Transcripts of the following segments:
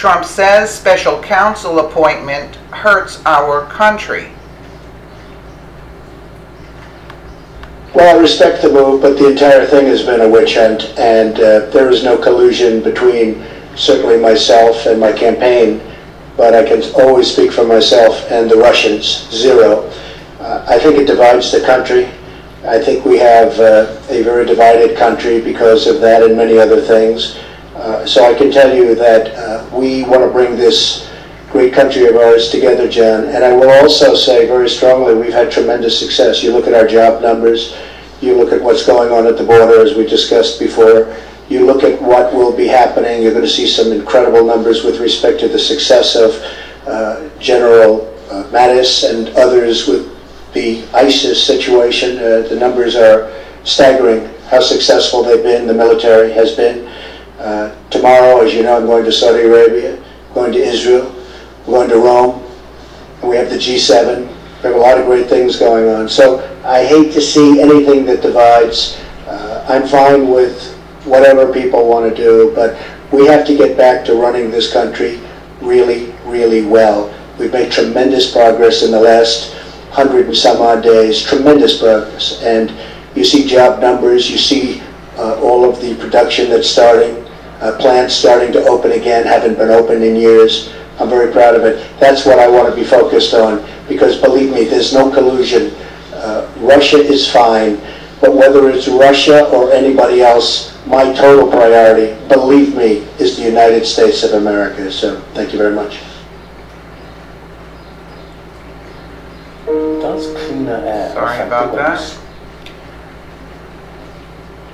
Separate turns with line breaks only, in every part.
Trump says special counsel appointment hurts our country.
Well, I respect the move, but the entire thing has been a witch hunt, and there is no collusion between certainly myself and my campaign, but I can always speak for myself and the Russians, zero. I think it divides the country. I think we have a very divided country because of that and many other things. So I can tell you that we want to bring this great country of ours together, John. And I will also say very strongly, we've had tremendous success. You look at our job numbers, you look at what's going on at the border, as we discussed before, you look at what will be happening, you're going to see some incredible numbers with respect to the success of General Mattis and others with the ISIS situation. The numbers are staggering, how successful they've been, the military has been. Tomorrow, as you know, I'm going to Saudi Arabia, going to Israel, going to Rome, and we have the G7. We have a lot of great things going on. So I hate to see anything that divides. I'm fine with whatever people want to do, but we have to get back to running this country really, really well. We've made tremendous progress in the last 100 and some odd days, tremendous progress. And you see job numbers, you see all of the production that's starting, plants starting to open again, haven't been open in years. I'm very proud of it. That's what I want to be focused on, because believe me, there's no collusion. Russia is fine, but whether it's Russia or anybody else, my total priority, believe me, is the United States of America. So thank you very much.
Does cleaner air
Sorry
affect
about
the lungs?
that.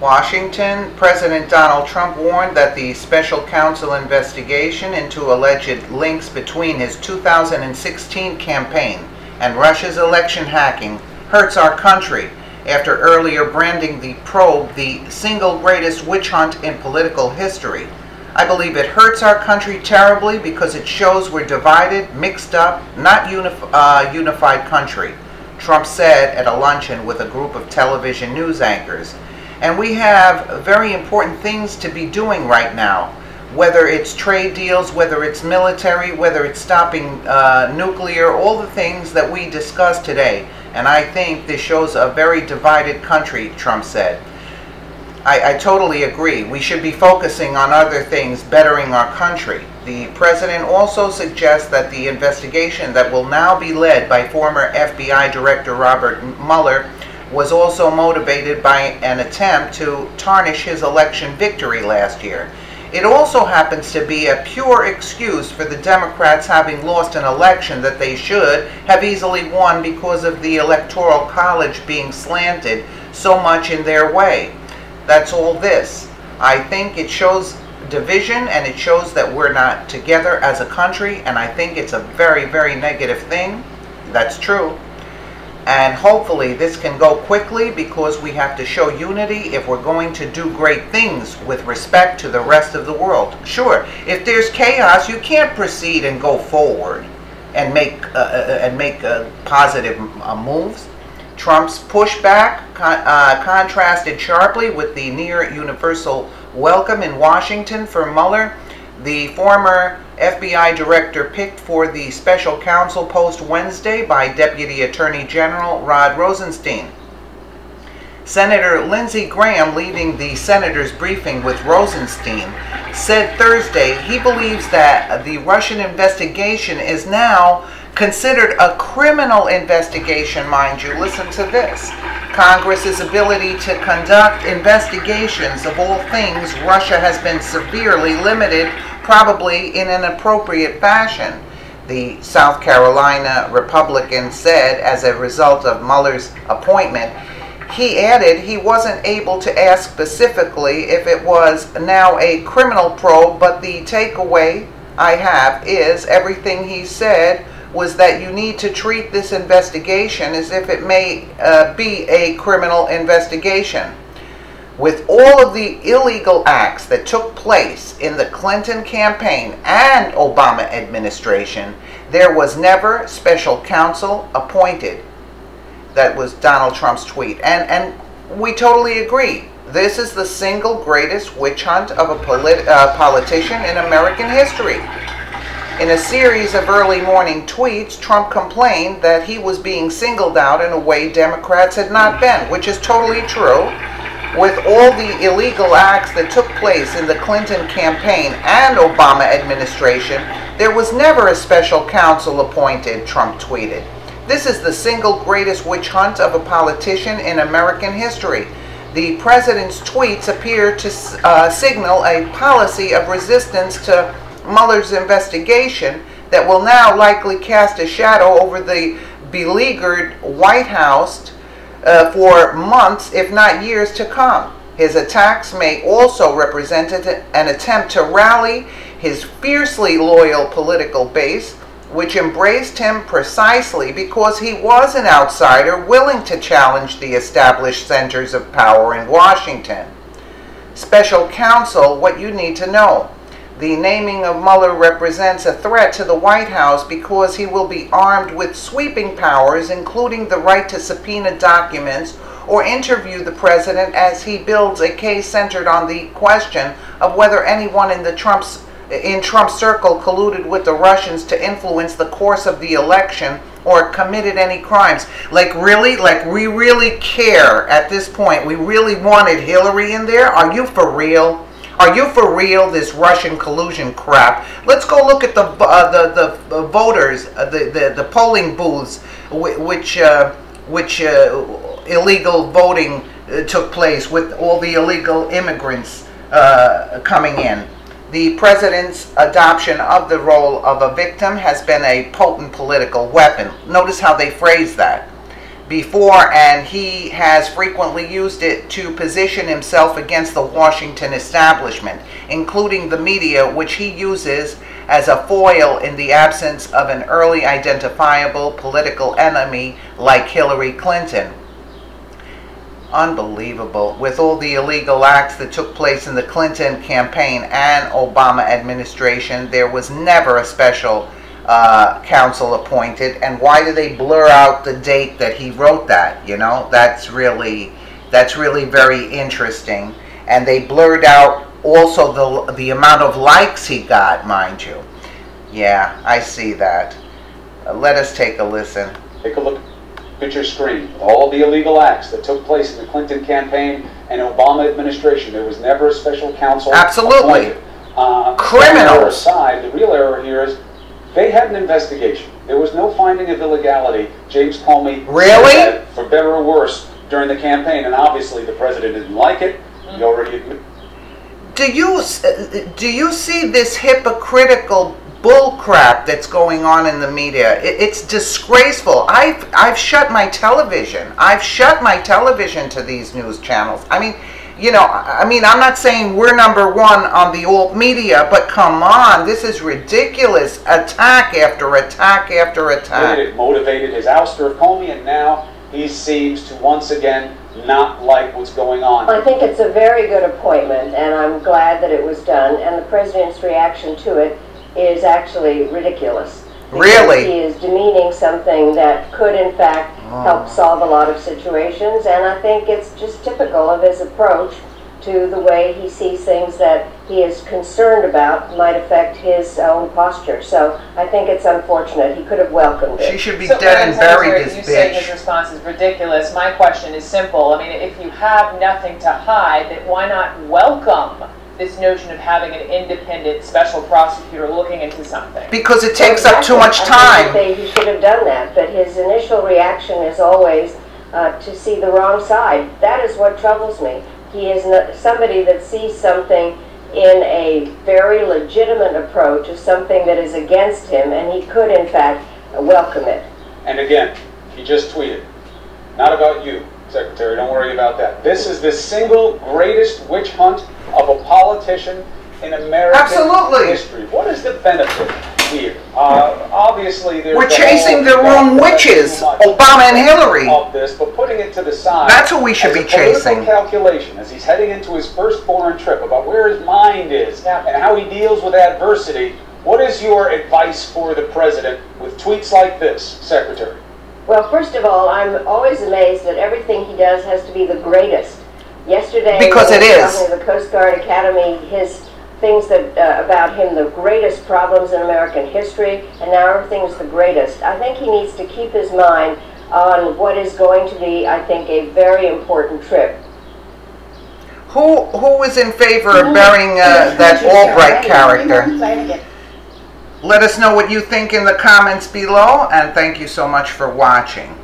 Washington, President Donald Trump warned that the special counsel investigation into alleged links between his 2016 campaign and Russia's election hacking hurts our country, after earlier branding the probe the single greatest witch hunt in political history. I believe it hurts our country terribly because it shows we're divided, mixed up, not unified country, Trump said at a luncheon with a group of television news anchors. And we have very important things to be doing right now, whether it's trade deals, whether it's military, whether it's stopping nuclear, all the things that we discussed today. And I think this shows a very divided country, Trump said. I totally agree. We should be focusing on other things, bettering our country. The president also suggests that the investigation that will now be led by former FBI Director Robert Mueller was also motivated by an attempt to tarnish his election victory last year. It also happens to be a pure excuse for the Democrats having lost an election that they should have easily won because of the Electoral College being slanted so much in their way. That's all this. I think it shows division, and it shows that we're not together as a country, and I think it's a very, very negative thing. That's true. And hopefully this can go quickly, because we have to show unity if we're going to do great things with respect to the rest of the world. Sure, if there's chaos, you can't proceed and go forward and make positive moves. Trump's pushback contrasted sharply with the near universal welcome in Washington for Mueller, the former FBI director picked for the special counsel post Wednesday by Deputy Attorney General Rod Rosenstein. Senator Lindsey Graham, leading the senator's briefing with Rosenstein, said Thursday he believes that the Russian investigation is now considered a criminal investigation, mind you. Listen to this. Congress's ability to conduct investigations of all things Russia has been severely limited, probably in an appropriate fashion, the South Carolina Republican said as a result of Mueller's appointment. He added he wasn't able to ask specifically if it was now a criminal probe, but the takeaway I have is everything he said was that you need to treat this investigation as if it may be a criminal investigation. With all of the illegal acts that took place in the Clinton campaign and Obama administration, there was never special counsel appointed. That was Donald Trump's tweet. And we totally agree. This is the single greatest witch hunt of a politician in American history. In a series of early morning tweets, Trump complained that he was being singled out in a way Democrats had not been, which is totally true. With all the illegal acts that took place in the Clinton campaign and Obama administration, there was never a special counsel appointed, Trump tweeted. This is the single greatest witch hunt of a politician in American history. The president's tweets appear to signal a policy of resistance to Mueller's investigation that will now likely cast a shadow over the beleaguered White House for months, if not years, to come. His attacks may also represent an attempt to rally his fiercely loyal political base, which embraced him precisely because he was an outsider willing to challenge the established centers of power in Washington. Special counsel, what you need to know. The naming of Mueller represents a threat to the White House because he will be armed with sweeping powers, including the right to subpoena documents or interview the president as he builds a case centered on the question of whether anyone in Trump's circle colluded with the Russians to influence the course of the election or committed any crimes. Like really? Like we really care at this point? We really wanted Hillary in there? Are you for real? Are you for real, this Russian collusion crap? Let's go look at the voters, the polling booths, which illegal voting took place with all the illegal immigrants coming in. The president's adoption of the role of a victim has been a potent political weapon. Notice how they phrase that. Before, and he has frequently used it to position himself against the Washington establishment, including the media, which he uses as a foil in the absence of an early identifiable political enemy like Hillary Clinton. Unbelievable. With all the illegal acts that took place in the Clinton campaign and Obama administration, there was never a special counsel appointed. And why do they blur out the date that he wrote that? You know, that's really very interesting. And they blurred out also the amount of likes he got, mind you. Yeah, I see that. Let us take a listen.
Take a look at your screen. All the illegal acts that took place in the Clinton campaign and Obama administration. There was never a special counsel.
Absolutely. Criminals.
Aside, the real error here is they had an investigation. There was no finding of illegality. James Comey
really,
said that, for better or worse, during the campaign, and obviously the president didn't like it. He already admitted.
Do you see this hypocritical bull crap that's going on in the media? It's disgraceful. I've shut my television. I've shut my television to these news channels. I mean, you know, I'm not saying we're number one on the old media, but come on, this is ridiculous. Attack after attack after attack.
It motivated his ouster of Comey, and now he seems to once again not like what's going on.
I think it's a very good appointment, and I'm glad that it was done, and the president's reaction to it is actually ridiculous.
Really?
He is demeaning something that could, in fact, help solve a lot of situations, and I think it's just typical of his approach to the way he sees things that he is concerned about might affect his own posture. So I think it's unfortunate. He could have welcomed it.
She should be dead and buried, this bitch.
You say his response is ridiculous. My question is simple. I mean, if you have nothing to hide, then why not welcome this notion of having an independent special prosecutor looking into something?
Because it takes up too much time.
I think he should have done that, but his initial reaction is always to see the wrong side. That is what troubles me. He is somebody that sees something in a very legitimate approach of something that is against him, and he could, in fact, welcome it.
And again, he just tweeted, not about you, Secretary, don't worry about that. This is the single greatest witch hunt of a politician in American history. What is the benefit here? Obviously, there's
we're chasing their own witches, Obama and Hillary.
Of this, but putting it to the side.
That's who we should be chasing.
Calculation as he's heading into his first foreign trip about where his mind is and how he deals with adversity. What is your advice for the president with tweets like this, Secretary?
Well, first of all, I'm always amazed that everything he does has to be the greatest. Yesterday,
because it is.
The Coast Guard Academy, his things that about him, the greatest problems in American history, and now everything's the greatest. I think he needs to keep his mind on what is going to be, I think, a very important trip.
Who is in favor of burying that Albright character? Let us know what you think in the comments below, and thank you so much for watching.